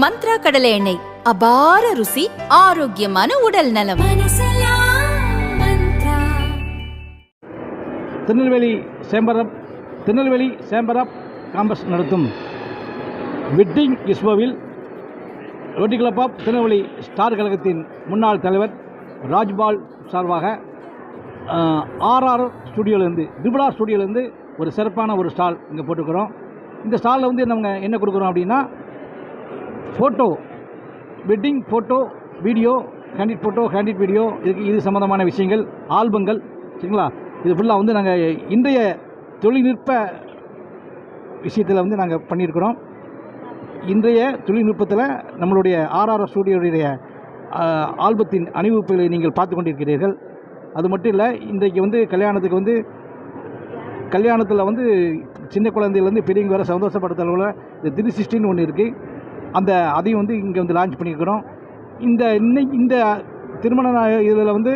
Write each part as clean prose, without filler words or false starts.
மந்த்ரா கடலை எண்ணெய், அபார ருசி, ஆரோக்கியமான உடல் நலம். திருநெல்வேலி சேம்பர் ஆஃப் காமர்ஸ் நடத்தும் வெட்டிங் எக்ஸ்போவில் rotary club of Tirunelveli star கழகத்தின் முன்னாள் தலைவர் ராஜ்பால் சார்பாக ஆர்ஆர் ஸ்டுடியோலேருந்து ட்ரிபிள் ஸ்டுடியோலேருந்து ஒரு சிறப்பான ஒரு ஸ்டால் இங்கே போட்டுக்கிறோம். இந்த ஸ்டாலில் வந்து நம்ம என்ன கொடுக்குறோம் அப்படின்னா, photo, wedding photo, video, candid video, இது சம்மந்தமான விஷயங்கள், ஆல்பங்கள், சரிங்களா? இது ஃபுல்லாக வந்து நாங்கள் இன்றைய தொழில்நுட்ப விஷயத்தில் வந்து நாங்கள் பண்ணியிருக்கிறோம். இன்றைய தொழில்நுட்பத்தில் நம்மளுடைய ஆர்ஆர் ஸ்டுடியோடைய ஆல்பத்தின் அணிவகுப்புகளை நீங்கள் பார்த்து கொண்டிருக்கிறீர்கள். அது மட்டும் இல்லை, இன்றைக்கு வந்து கல்யாணத்தில் வந்து சின்ன குழந்தையிலேருந்து பெரியவங்க வேறு சந்தோஷப்படுத்த அளவில் இந்த 360 ஒன்று இருக்குது. அதையும் வந்து இங்கே வந்து லான்ச் பண்ணியிருக்கிறோம். இந்த திருமண இதில் வந்து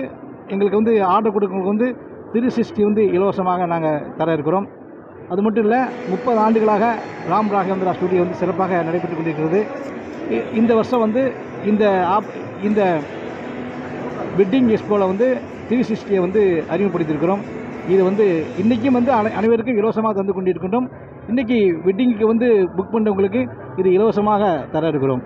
எங்களுக்கு வந்து ஆர்டர் கொடுக்கறவங்களுக்கு வந்து 360 வந்து இலவசமாக நாங்கள் தர இருக்கிறோம். அது மட்டும் இல்லை, 30 ஆண்டுகளாக ராம் ராகவேந்திரா ஸ்டுடியோ வந்து சிறப்பாக நடைபெற்று கொண்டிருக்கிறது. இந்த வருஷம் வந்து இந்த வெட்டிங் எக்ஸ்போவில் வந்து 360 வந்து அறிமுகப்படுத்தியிருக்கிறோம். இது வந்து இன்றைக்கும் வந்து அனைவருக்கும் இலவசமாக தந்து கொண்டிருக்கின்றோம். இன்றைக்கி வெட்டிங்குக்கு வந்து புக் பண்ணுறவங்களுக்கு இது இலவசமாக தர இருக்கிறோம்.